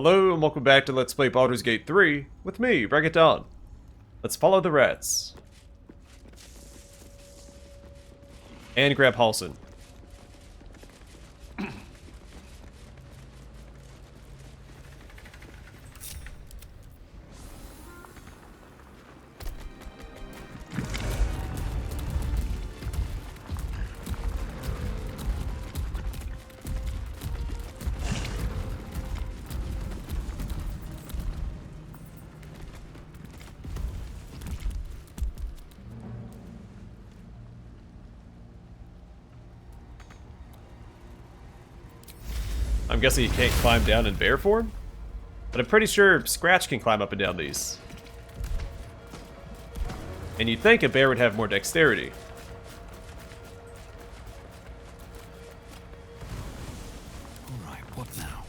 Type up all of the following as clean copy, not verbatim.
Hello and welcome back to Let's Play Baldur's Gate 3 with me, Bring It On. Let's follow the rats. And grab Halson. I'm guessing you can't climb down in bear form? But I'm pretty sure Scratch can climb up and down these. And you'd think a bear would have more dexterity. Alright, what now?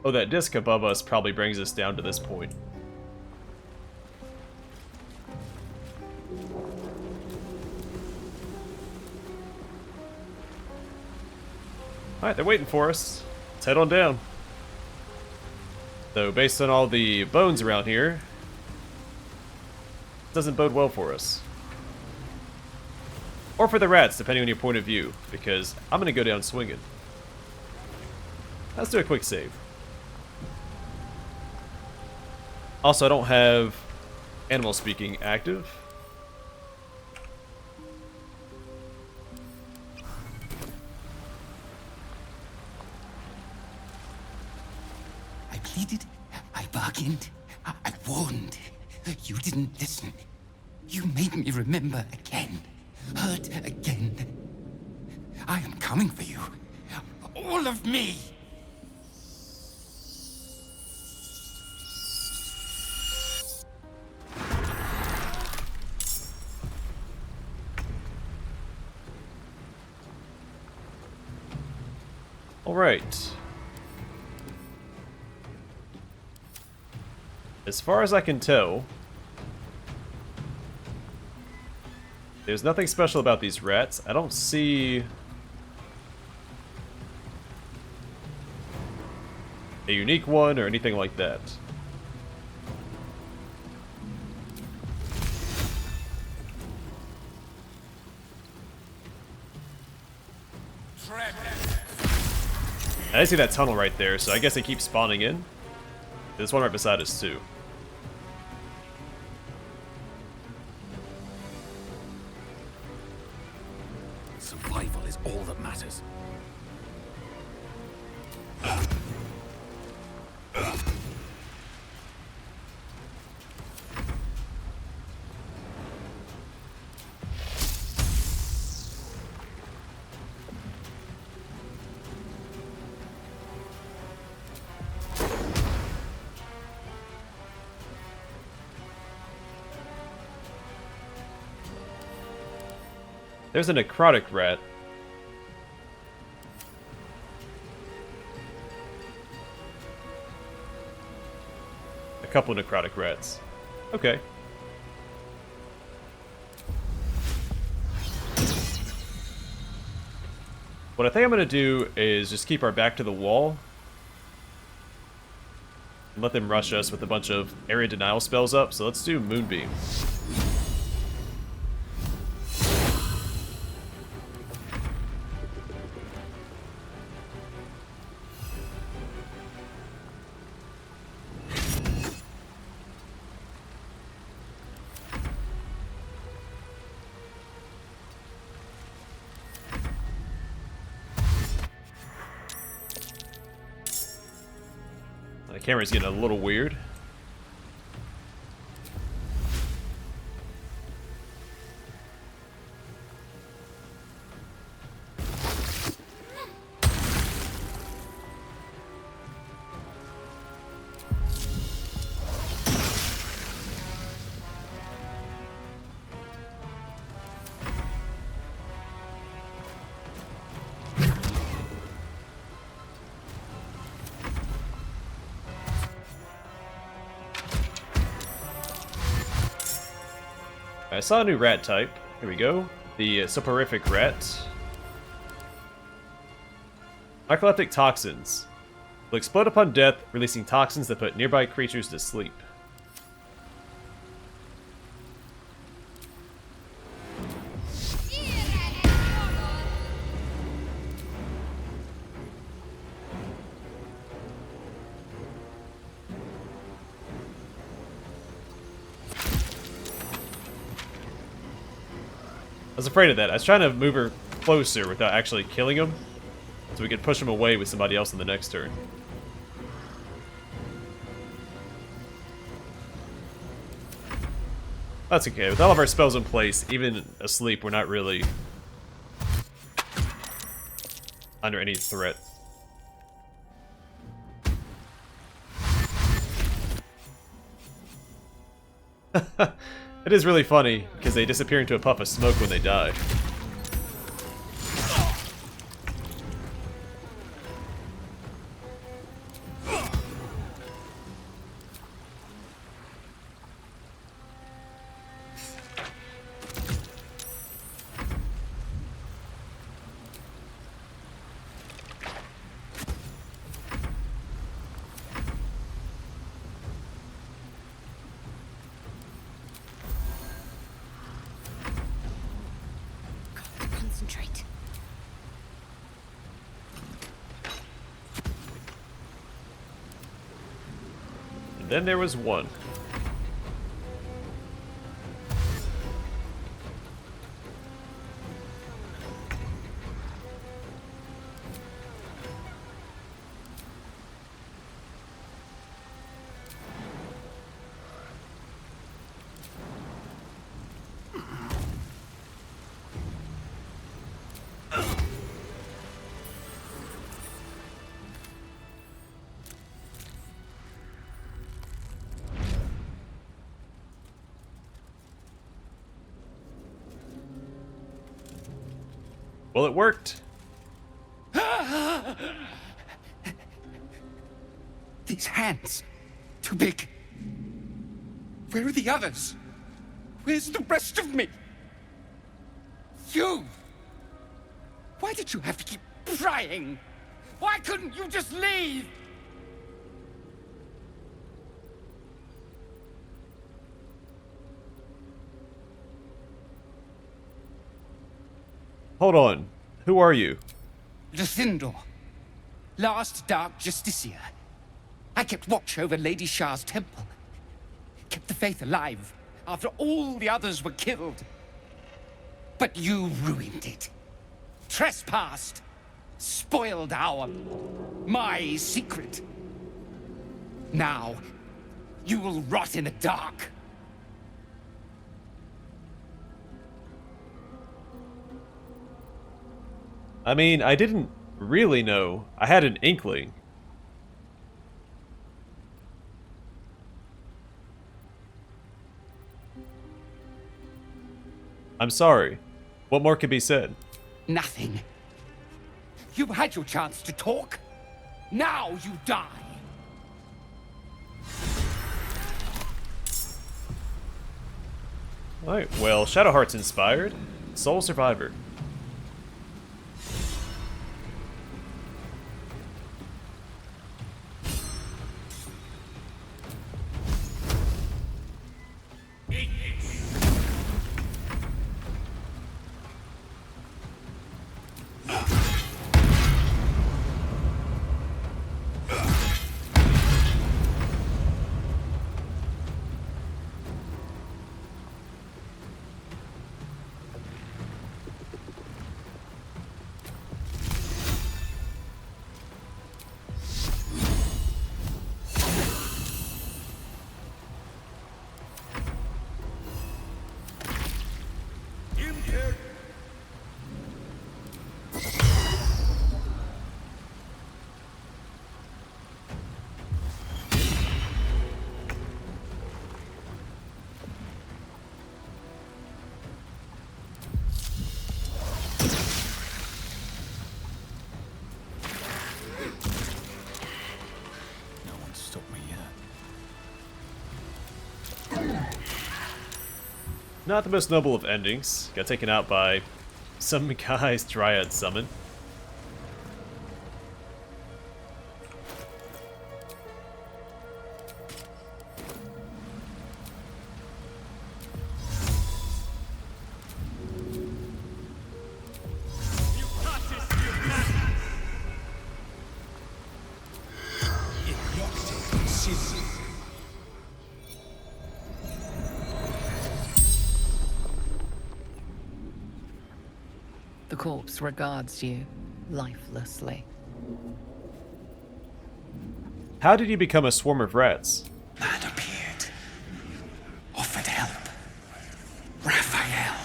Oh, that disc above us probably brings us down to this point. Alright, they're waiting for us. Let's head on down. Though, based on all the bones around here, it doesn't bode well for us. Or for the rats, depending on your point of view, because I'm gonna go down swinging. Let's do a quick save. Also, I don't have animal speaking active. I pleaded, I bargained, I warned. You didn't listen. You made me remember again, hurt again. I am coming for you. All of me. Alright. As far as I can tell, there's nothing special about these rats. I don't see a unique one or anything like that. I see that tunnel right there, so I guess they keep spawning in. There's one right beside us, too. Survival is all that matters. There's a Necrotic Rat. A couple of Necrotic Rats. Okay. What I think I'm going to do is just keep our back to the wall. And let them rush us with a bunch of area denial spells up. So let's do Moonbeam. The camera's getting a little weird. I saw a new rat type. Here we go. The soporific rat. Narcoleptic toxins. Will explode upon death, releasing toxins that put nearby creatures to sleep. I was afraid of that. I was trying to move her closer without actually killing him, so we could push him away with somebody else in the next turn. That's okay. With all of our spells in place, even asleep, we're not really under any threat. It is really funny, because they disappear into a puff of smoke when they die. Concentrate. And then there was one. Well, it worked. These hands. Too big. Where are the others? Where's the rest of me? You! Why did you have to keep prying? Why couldn't you just leave? Hold on. Who are you? Luthindor, last Dark Justiciar. I kept watch over Lady Shah's temple. Kept the faith alive after all the others were killed. But you ruined it. Trespassed. Spoiled my secret. Now, you will rot in the dark. I mean, I didn't really know. I had an inkling. I'm sorry. What more could be said? Nothing. You've had your chance to talk. Now you die. Alright, well, Shadowheart's inspired. Soul Survivor. Not the most noble of endings. Got taken out by some guy's Dryad summon. The corpse regards you lifelessly. How did you become a swarm of rats? Man appeared. Offered help. Raphael.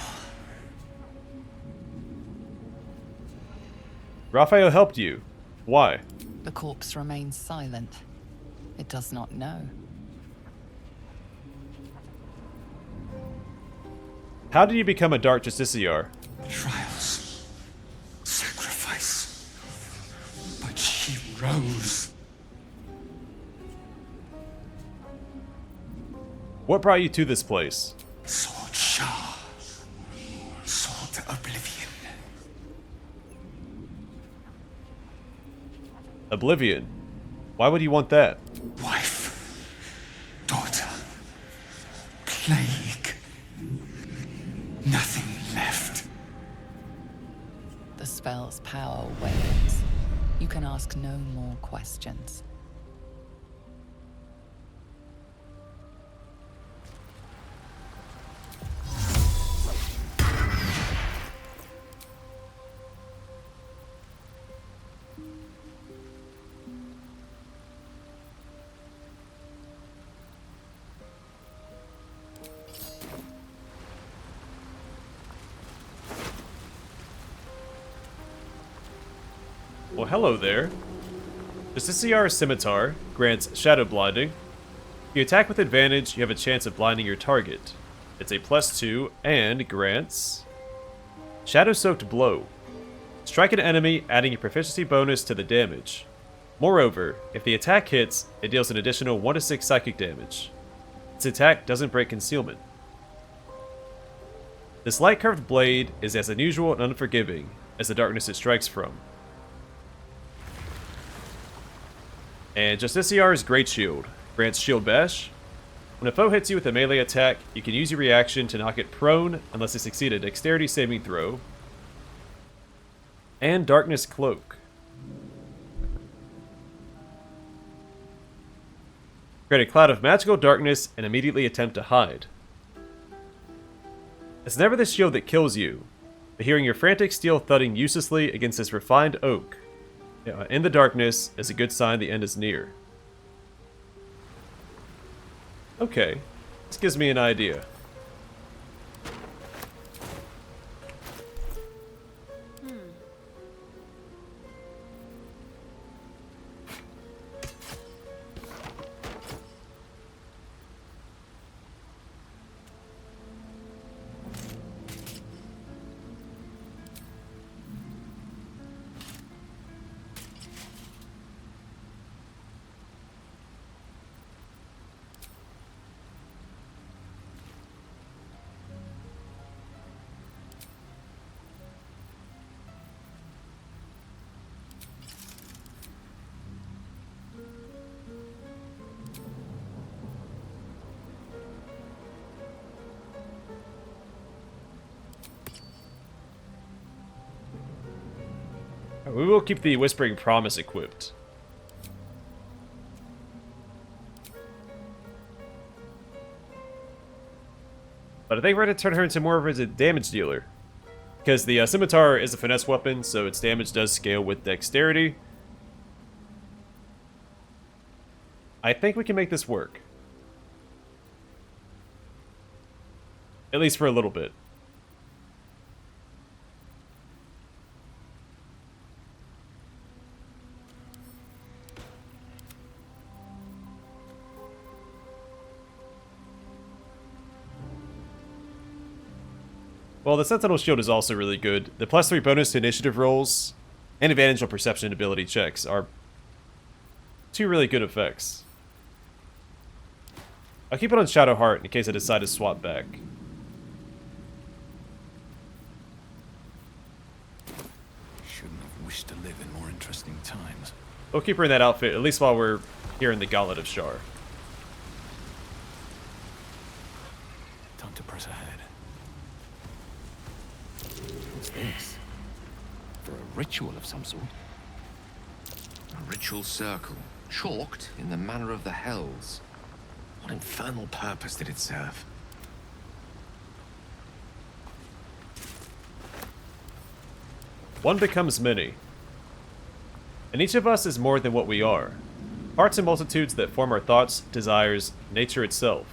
Raphael helped you. Why? The corpse remains silent. It does not know. How did you become a Dark Justiciar? Trials. Sacrifice. But she rose. What brought you to this place? Sought Shah. Sought oblivion. Oblivion. Why would you want that? Wife. Daughter. Plague. Nothing left. The spell's power wanes. You can ask no more questions. Well, hello there. Justiciar's Scimitar grants Shadow Blinding. If you attack with advantage, you have a chance of blinding your target. It's a +2 and grants Shadow-Soaked Blow. Strike an enemy, adding a proficiency bonus to the damage. Moreover, if the attack hits, it deals an additional 1 to 6 psychic damage. Its attack doesn't break concealment. This light curved blade is as unusual and unforgiving as the darkness it strikes from. And Justiciar's Great Shield grants Shield Bash. When a foe hits you with a melee attack, you can use your reaction to knock it prone unless they succeed a dexterity saving throw. And Darkness Cloak. Create a cloud of magical darkness and immediately attempt to hide. It's never the shield that kills you, but hearing your frantic steel thudding uselessly against this refined oak in the darkness is a good sign the end is near. Okay, this gives me an idea. We will keep the Whispering Promise equipped. But I think we're going to turn her into more of a damage dealer. Because the Scimitar is a finesse weapon, so its damage does scale with dexterity. I think we can make this work. At least for a little bit. Well, the Sentinel Shield is also really good. The +3 bonus to initiative rolls and advantage on perception and ability checks are two really good effects. I'll keep it on Shadowheart in case I decide to swap back. Interesting times. We'll keep her in that outfit, at least while we're here in the Gauntlet of Shar. Time to press ahead. What's this? For a ritual of some sort? A ritual circle, chalked in the manner of the Hells. What infernal purpose did it serve? One becomes many. And each of us is more than what we are. Parts and multitudes that form our thoughts, desires, nature itself.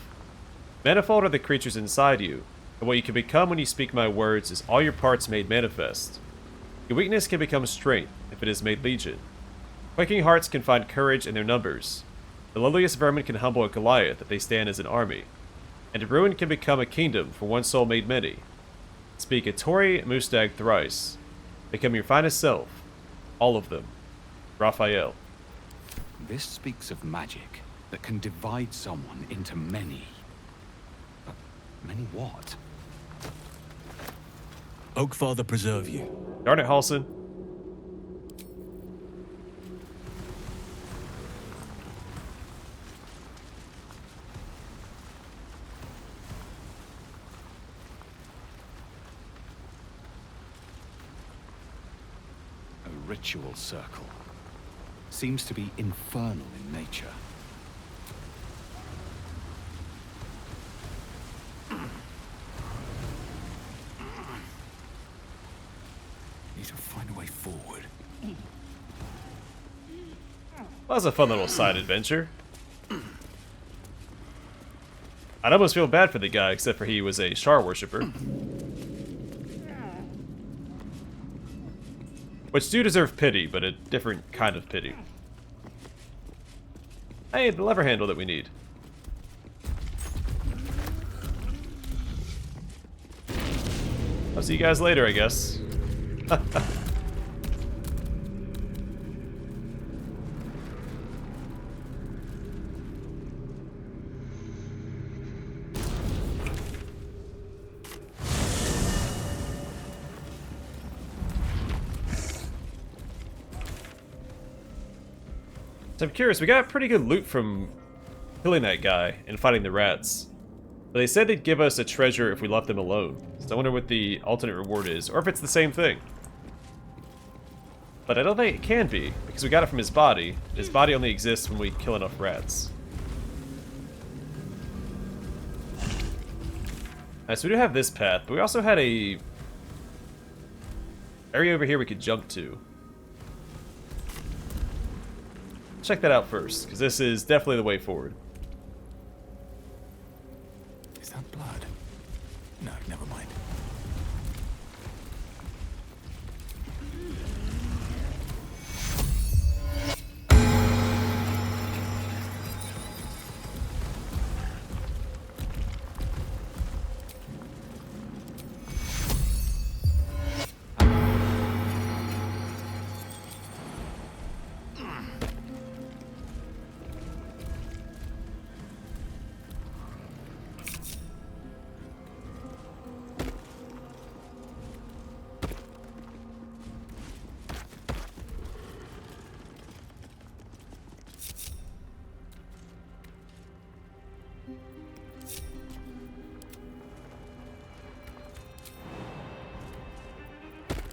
Manifold are the creatures inside you, and what you can become when you speak my words is all your parts made manifest. Your weakness can become strength if it is made legion. Quaking hearts can find courage in their numbers. The lowliest vermin can humble a Goliath if they stand as an army. And a ruin can become a kingdom for one soul made many. Speak a Tori Mustag thrice. Become your finest self. All of them. Raphael. This speaks of magic that can divide someone into many. But many what? Oakfather preserve you. Darn it, Halson. A ritual circle. Seems to be infernal in nature. Need to find a way forward. That was a fun little side adventure. I'd almost feel bad for the guy, except for he was a Shar worshipper. Which do deserve pity, but a different kind of pity. Hey, the lever handle that we need. I'll see you guys later, I guess. So I'm curious, we got pretty good loot from killing that guy and fighting the rats. But they said they'd give us a treasure if we left them alone. So I wonder what the alternate reward is, or if it's the same thing. But I don't think it can be, because we got it from his body. His body only exists when we kill enough rats. Alright, so we do have this path, but we also had a area over here we could jump to. Check that out first, because this is definitely the way forward. Is that blood? No, never mind.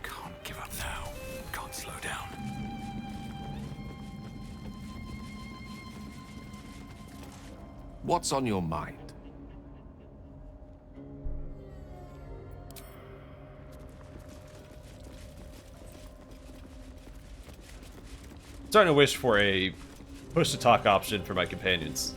Can't give up now. Can't slow down. What's on your mind? Starting to wish for a push-to-talk option for my companions.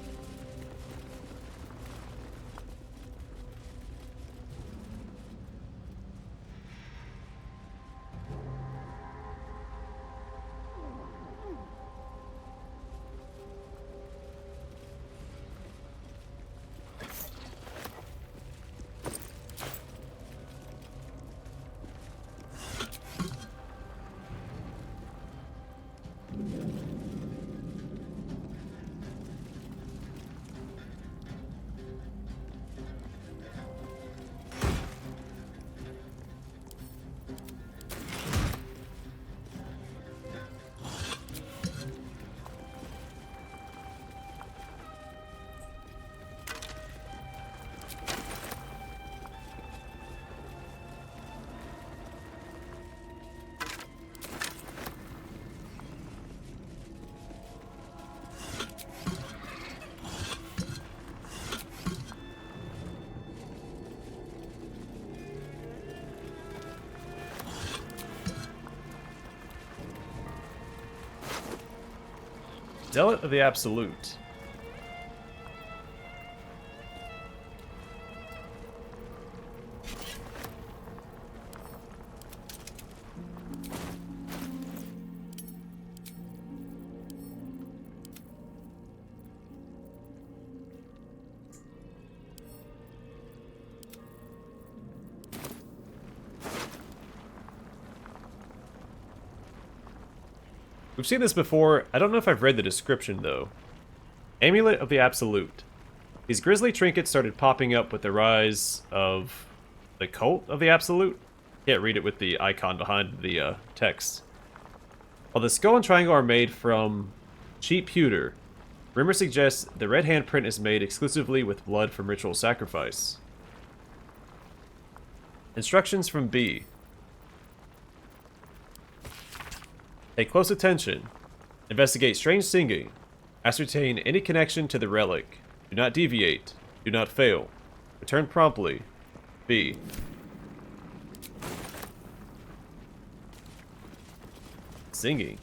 Zealot of the Absolute. We've seen this before. I don't know if I've read the description, though. Amulet of the Absolute. These grisly trinkets started popping up with the rise of the Cult of the Absolute. Can't read it with the icon behind the text. While the skull and triangle are made from cheap pewter, rumor suggests the red handprint is made exclusively with blood from ritual sacrifice. Instructions from B. Pay close attention. Investigate strange singing. Ascertain any connection to the relic. Do not deviate. Do not fail. Return promptly. B. Singing.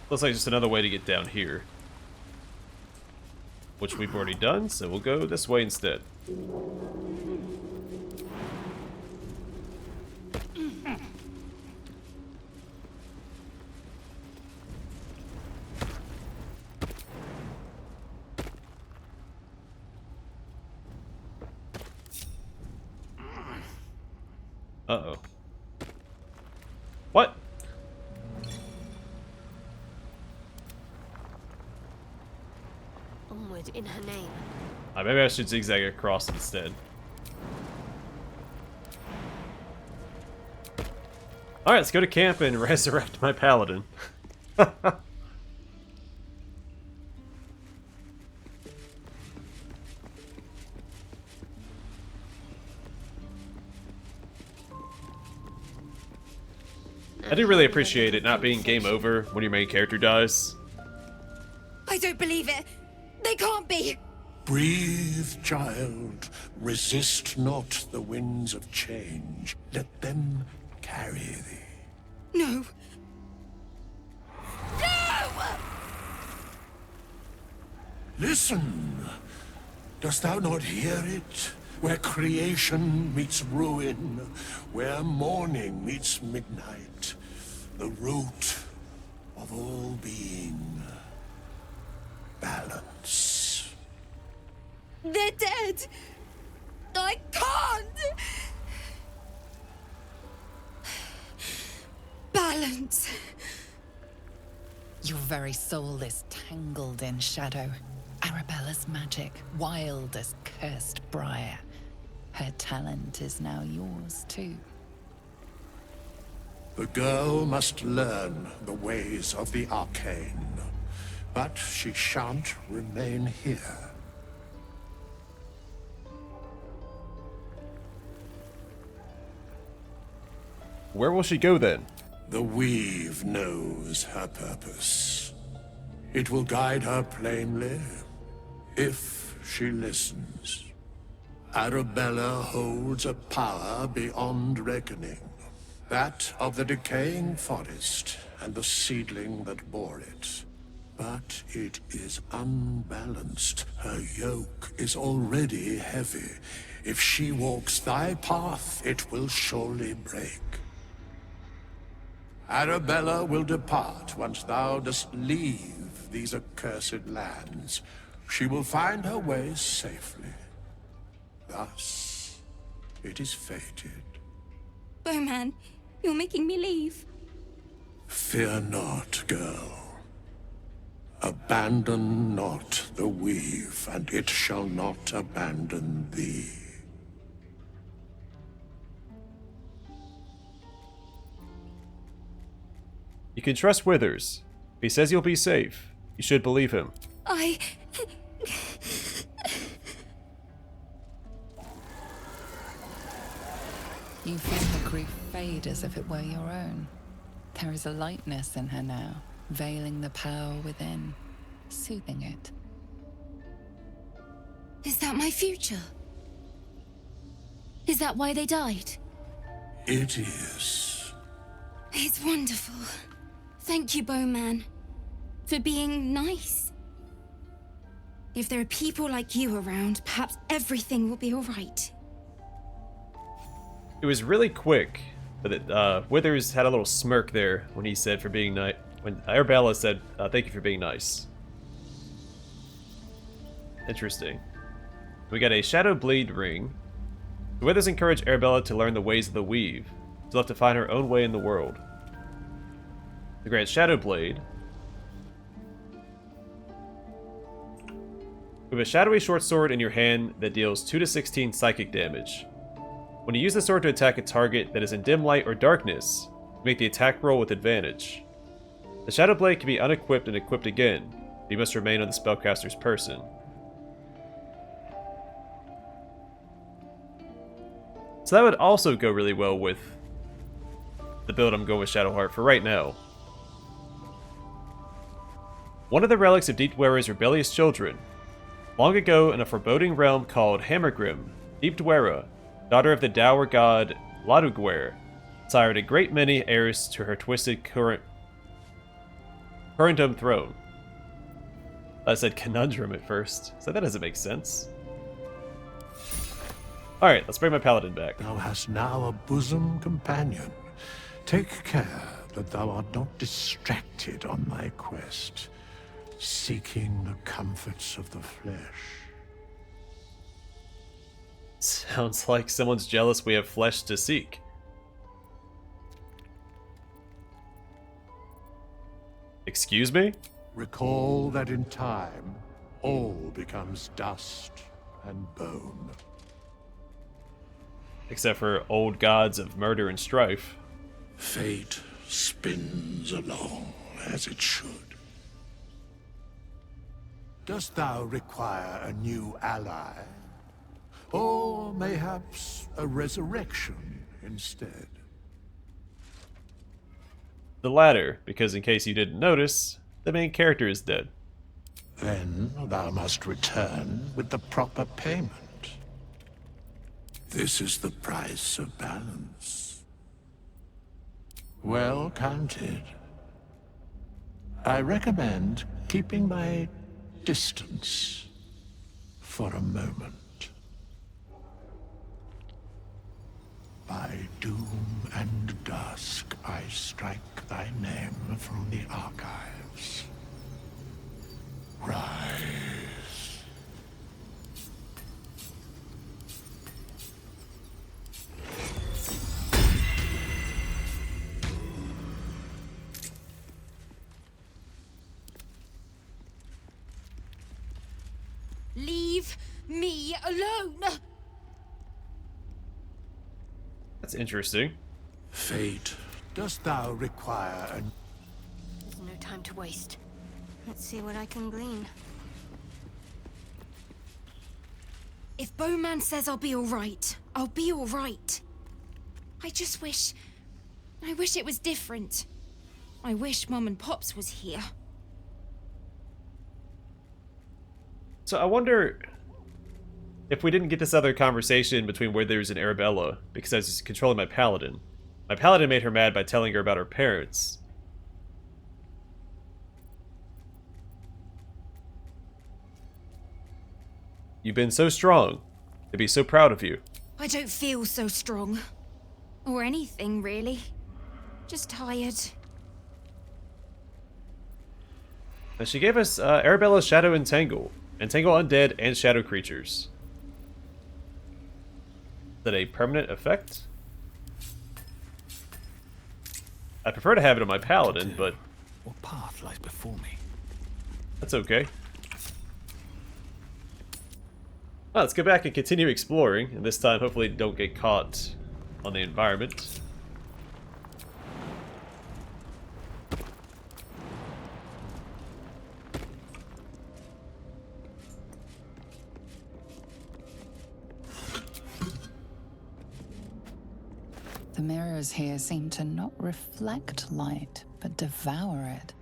Looks like just another way to get down here. Which we've already done, so we'll go this way instead. Uh-oh. What? Onward in her name. Maybe I should zigzag across instead. Alright, let's go to camp and resurrect my paladin. I do really appreciate it not being game over when your main character dies. I don't believe it. They can't be. Breathe, child. Resist not the winds of change. Let them carry thee. No. No! Listen. Dost thou not hear it? Where creation meets ruin, where morning meets midnight, the root of all being. Balance. They're dead. I can't. Balance. Your very soul is tangled in shadow. Arabella's magic, wild as cursed briar. Her talent is now yours, too. The girl must learn the ways of the arcane, but she shan't remain here. Where will she go then? The weave knows her purpose. It will guide her plainly, if she listens. Arabella holds a power beyond reckoning. That of the decaying forest and the seedling that bore it. But it is unbalanced. Her yoke is already heavy. If she walks thy path, it will surely break. Arabella will depart once thou dost leave these accursed lands. She will find her way safely. Thus, it is fated. Bowman, you're making me leave. Fear not, girl. Abandon not the weave, and it shall not abandon thee. You can trust Withers. If he says you'll be safe, you should believe him. You feel her grief fade as if it were your own. There is a lightness in her now, veiling the power within, soothing it. Is that my future? Is that why they died? It is. It's wonderful. Thank you, Bowman, for being nice. If there are people like you around, perhaps everything will be all right. It was really quick, but Withers had a little smirk there when he said for being nice. When Arabella said, "Thank you for being nice." Interesting. We got a Shadow Blade ring. Withers encouraged Arabella to learn the ways of the weave. She'll have to find her own way in the world. The Grand Shadow Blade. We have a shadowy short sword in your hand that deals 2 to 16 psychic damage. When you use the sword to attack a target that is in dim light or darkness, you make the attack roll with advantage. The Shadow Blade can be unequipped and equipped again, but you must remain on the spellcaster's person. So that would also go really well with the build I'm going with Shadowheart for right now. One of the relics of Deepdwere's rebellious children. Long ago, in a foreboding realm called Hammergrim, Deepdwere, daughter of the dour god Ladugwere, sired a great many heirs to her twisted Currendom throne. I said conundrum at first, so that doesn't make sense. Alright, let's bring my paladin back. Thou hast now a bosom companion. Take care that thou art not distracted on thy quest, seeking the comforts of the flesh. Sounds like someone's jealous we have flesh to seek. Excuse me? Recall that in time, all becomes dust and bone. Except for old gods of murder and strife. Fate spins along as it should. Dost thou require a new ally? Or mayhaps a resurrection instead? The latter, because in case you didn't notice, the main character is dead. Then thou must return with the proper payment. This is the price of balance. Well counted. I recommend keeping my distance for a moment. By doom and dusk, I strike thy name from the archives. Rise. Leave me alone! That's interesting. Fate, dost thou require a... There's no time to waste. Let's see what I can glean. If Bowman says I'll be alright, I'll be alright. I wish it was different. I wish Mom and Pops was here. So I wonder, if we didn't get this other conversation between Withers and Arabella, because I was controlling my paladin. My paladin made her mad by telling her about her parents. You've been so strong. They'd be so proud of you. I don't feel so strong. Or anything, really. Just tired. And she gave us Arabella's Shadow Entangle. Entangle undead and shadow creatures. Is that a permanent effect? I prefer to have it on my paladin, but What path lies before me? that's okay. Well, let's go back and continue exploring, and this time hopefully don't get caught on the environment. The mirrors here seem to not reflect light, but devour it.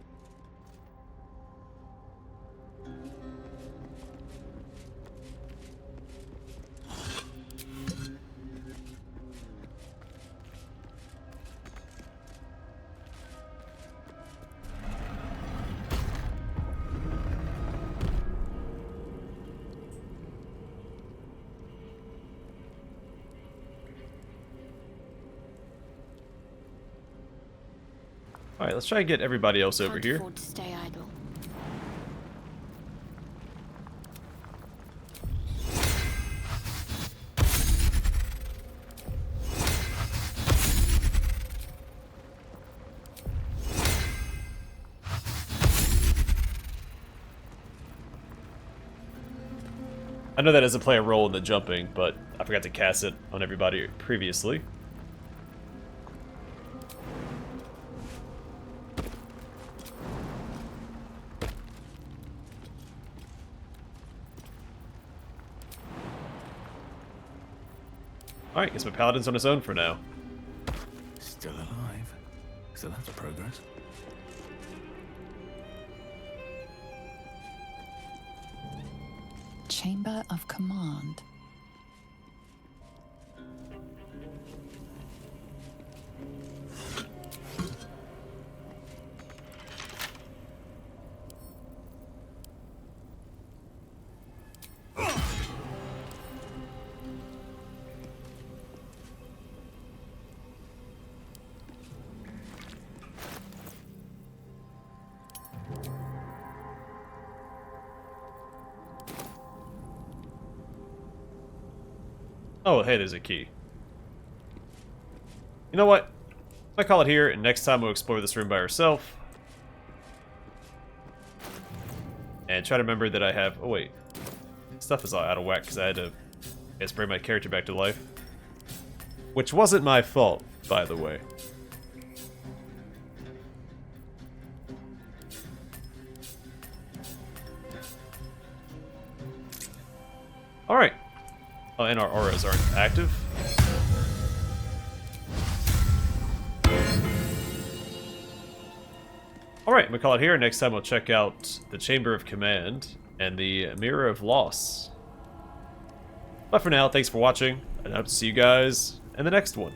Alright, let's try and get everybody else over Can't here. afford to stay idle. I know that doesn't play a role in the jumping, but I forgot to cast it on everybody previously. Alright, guess my paladin's on his own for now. Still alive. So that's progress. Chamber of Command. Oh, hey, there's a key. You know what? I call it here, and next time we'll explore this room by ourselves. And try to remember that I have... Oh, wait. Stuff is all out of whack, because I had to, I guess, bring my character back to life. Which wasn't my fault, by the way. Alright. Oh, and our auras aren't active. Alright, I'm gonna call it here. Next time we'll check out the Chamber of Command and the Mirror of Loss. But for now, thanks for watching, and I hope to see you guys in the next one.